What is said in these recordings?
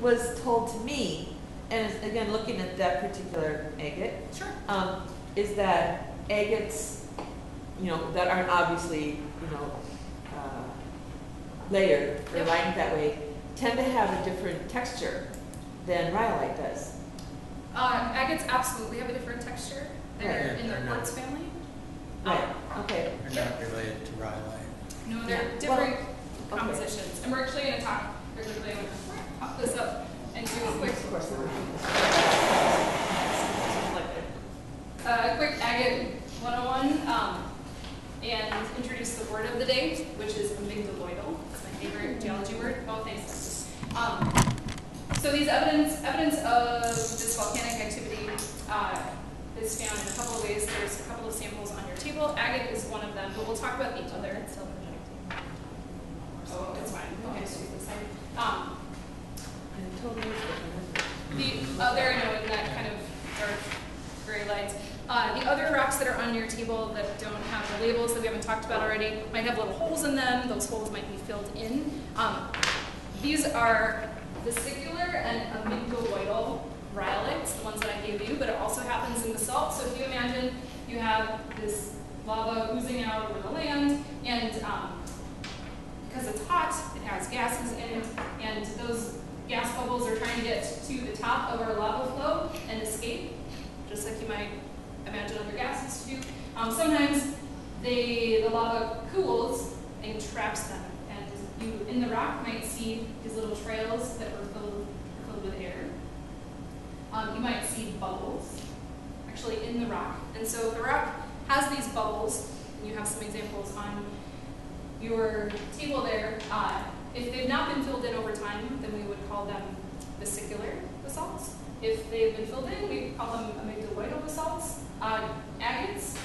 was told to me, and again, looking at that particular agate, Sure. is that agates, that aren't obviously, layered or Yep. lined that way, tend to have a different texture than rhyolite does. Agates absolutely have a different texture. They're in the They're quartz family. Right, okay. They're not related to rhyolite. No, they're Yeah. different Well, compositions. And we're actually going to talk very quickly. I'm going to pop this up and do a quick, Of course, quick agate 101 and introduce the word of the day, which is amygdaloidal. It's my favorite geology word. Oh, thanks. So these evidence of this volcanic activity is found in a couple of ways. There's a couple of samples on your table. Agate is one of them, but we'll talk about the other. Oh, it's fine. Okay, just use this side. The other, in that kind of dark gray lights. The other rocks that are on your table that don't have the labels that we haven't talked about already might have little holes in them. Those holes might be filled in. These are vesicular and amygdaloidal rhyolites, the ones that I gave you, but it also happens in the salt. So if you imagine you have this lava oozing out over the land, and because it's hot, it has gases in it, and those gas bubbles are trying to get to the top of our lava flow and escape, just like you might imagine other gases do. Sometimes the lava cools and traps them, and you in the rock might see these little trails that were filled with air. You might see bubbles actually in the rock, and so the rock has these bubbles, and you have some examples on your table there. If they've not been filled in over time, then we would call them vesicular basalts. If they've been filled in, we call them amygdaloidal basalts. Agates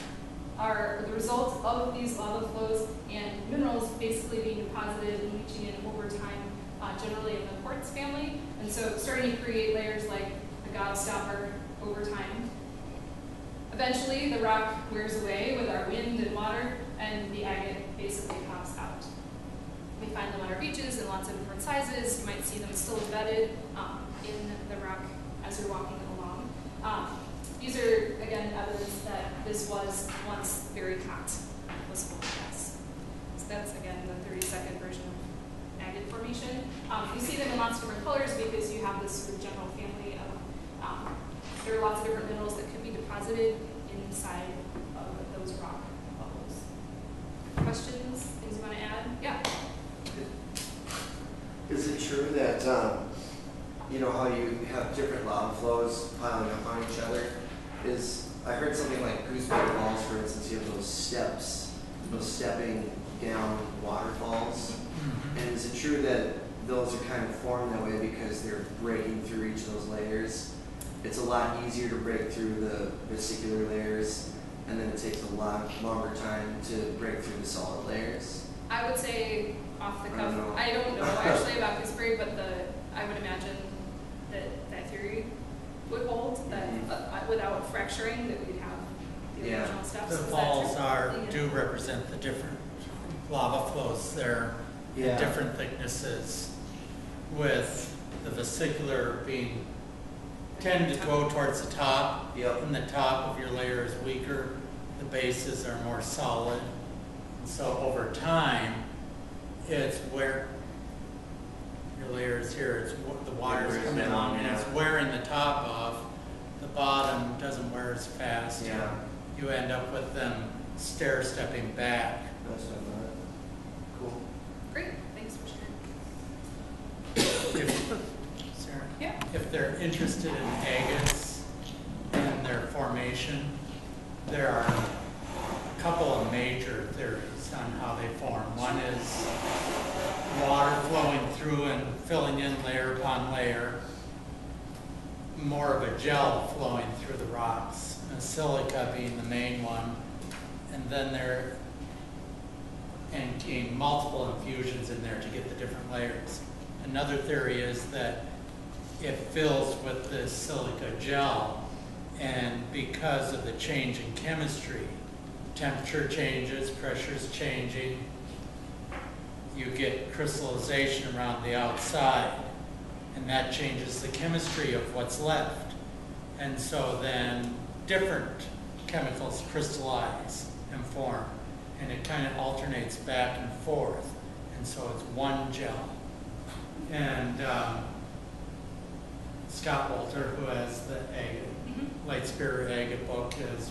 are the result of these lava flows and minerals basically being deposited and leaching in over time, generally in the quartz family. And so starting to create layers like a gobstopper over time. Eventually, the rock wears away with our wind and water, and the agate basically pops out. We find them on our beaches in lots of different sizes. You might see them still embedded in the rock as you're walking along. These are, again, evidence that this was once very hot, was full of gas. So that's, again, the 30-second version of agate formation. You see them in lots of different colors because you have this sort of general family of, there are lots of different minerals that could be deposited inside of those rock bubbles. Questions? Things you want to add? Yeah? Is it true that, how you have different lava flows piling up on each other? I heard something like Gooseberry Falls, for instance, you have those steps, those stepping down waterfalls. Mm-hmm. And is it true that those are kind of formed that way because they're breaking through each of those layers? It's a lot easier to break through the vesicular layers, and then it takes a lot longer time to break through the solid layers? I would say off the cuff, I don't know actually about Gooseberry, but I would imagine that theory would hold, that without fracturing, that we'd have the original steps. The falls do represent the different lava flows. They're in different thicknesses, with the vesicular being tend to go towards the top, and the top of your layer is weaker. The bases are more solid. And so over time, it's where your layer is here. It's the water's coming along, and it's wearing the top off. The bottom doesn't wear as fast. Yeah. You end up with them stair-stepping back. That's what I thought. Cool. Great, thanks for sharing. Sarah? Yeah. If they're interested in agates and their formation, there are a couple of major theories on how they form. One is water flowing through and filling in layer upon layer, more of a gel flowing through the rocks, and silica being the main one, and then getting multiple infusions in there to get the different layers. Another theory is that it fills with this silica gel, and because of the change in chemistry, temperature changes, pressure's changing, you get crystallization around the outside, and that changes the chemistry of what's left. And so then different chemicals crystallize and form, and it kind of alternates back and forth, and so it's one gel. And Scott Wolter, who has the agate, Light Spirit agate book, is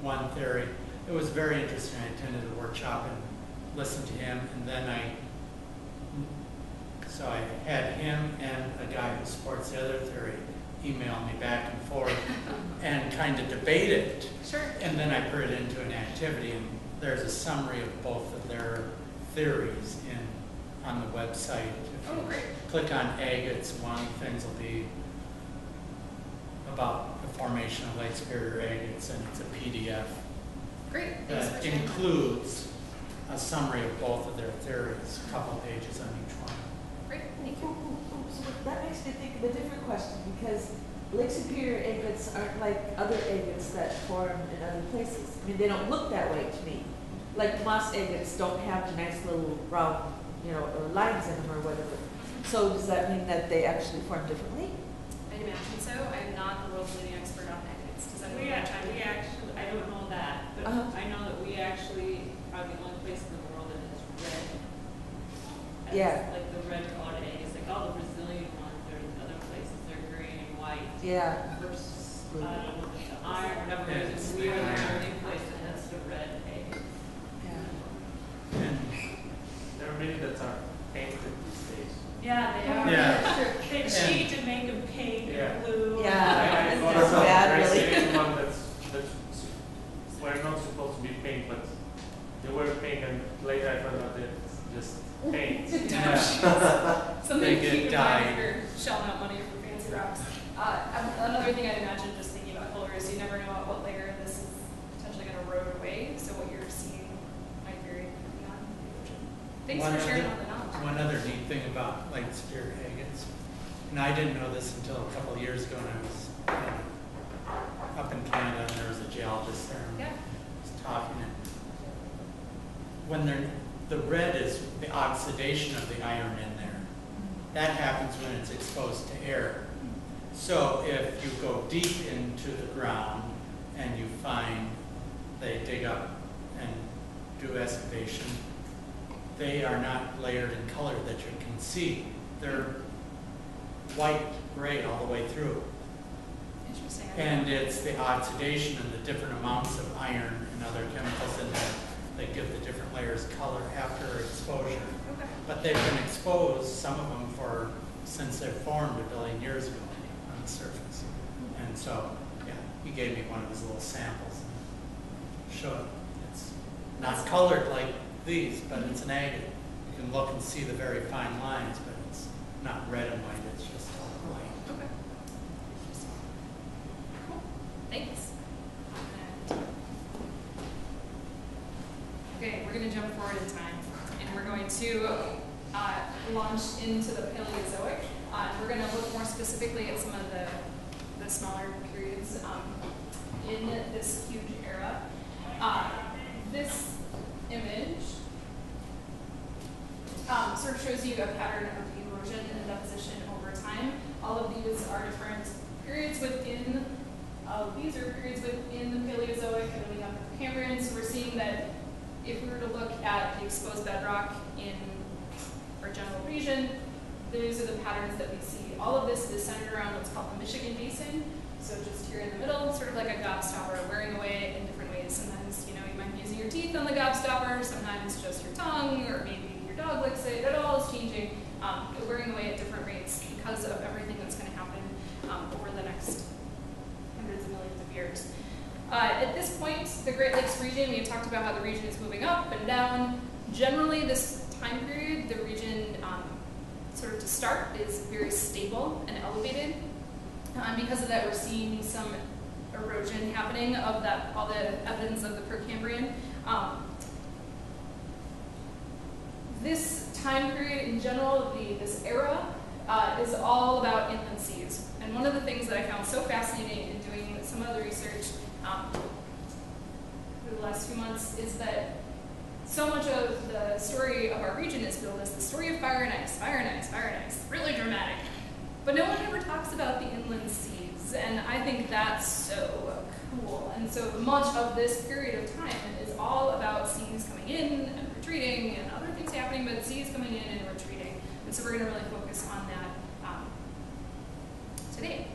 one theory. It was very interesting. I attended a workshop and listened to him, and then so I had him and a guy who supports the other theory email me back and forth and kind of debate it. Sure. And then I put it into an activity, and there's a summary of both of their theories on the website. If you great. click on agates, one of the things will be about the formation of light spirit agates, and it's a PDF Great. Thanks that for sharing. includes a summary of both of their theories, a couple pages on each one. Great. Thank you. So that makes me think of a different question, because Lake Superior agates aren't like other agates that form in other places. I mean, they don't look that way to me. Like moss agates don't have nice little round, lines in them or whatever. So does that mean that they actually form differently? I'd imagine so. I'm not the world's leading expert on agates. Does anyone We want to chime in? actually, I don't know that, but I know that we actually are the only place in the world that has red. Yeah. Like the red colored eggs, like all the Brazilian ones, or other places, they're green and white. Yeah. Versus, I don't know, the iron, whatever it It's is, the we are the iron. only place that has the red egg. Yeah. And There are many that are painted these days. Yeah, they are. Yeah. They And- cheat and make them pink Yeah. and blue. Yeah. I That's bad, really. Brazilian one that's were not supposed to be pink, but they were pink, and later I found out that it's just paint. Something They to get keep in mind dyed. if you're shelling out money for fancy rocks. Another thing I'd imagine, just thinking about color, is you never know at what layer this is potentially going to erode away. So what you're seeing might vary beyond the ocean. Thanks One for sharing other- all the knowledge. One other neat thing about light spirit agates, and I didn't know this until a couple of years ago when I was up in Canada, and there was a geologist there, and Yeah. was talking, and when the red is the oxidation of the iron in there. That happens when it's exposed to air. So if you go deep into the ground and you find, they dig up and do excavation, they are not layered in color that you can see. They're white, gray all the way through. Interesting. And it's the oxidation and the different amounts of iron and other chemicals in there that give the different layers color after exposure. Okay. But they've been exposed, some of them, since they formed 1 billion years ago on the surface. And so, yeah, he gave me one of his little samples and showed it. It's not colored like these, but it's an agate. You can look and see the very fine lines, but it's not red and white, it's just all white. Okay. Cool. Thanks. And- okay, we're going to jump forward in time, and we're going to launch into the Paleozoic. We're going to look more specifically at some of the smaller periods in this huge era. This image sort of shows you a pattern of erosion and deposition over time. All of these are different periods within, these are periods within the Paleozoic, and then we have the Precambrian. So we're seeing that if we were to look at the exposed bedrock in our general region, those are the patterns that we see. All of this is centered around what's called the Michigan Basin. So just here in the middle, sort of like a gobstopper, wearing away in different ways. Sometimes, you might be using your teeth on the gobstopper, sometimes just your tongue, or maybe your dog licks it. It all is changing, wearing away at different rates because of everything that's going to happen over the next hundreds of millions of years. At this point, the Great Lakes region, we talked about how the region is moving up and down. Generally, this time period, the region, sort of to start, is very stable and elevated. Because of that, we're seeing some erosion happening of that, all the evidence of the Precambrian. This time period in general, this era, is all about inland seas. And one of the things that I found so fascinating in doing some of the research for the last few months is that so much of the story of our region is billed as the story of fire and ice, fire and ice, fire and ice. Really dramatic. But think that's so cool. And so much of this period of time is all about seas coming in and retreating and other things happening, but seas coming in and retreating. And so we're going to really focus on that today.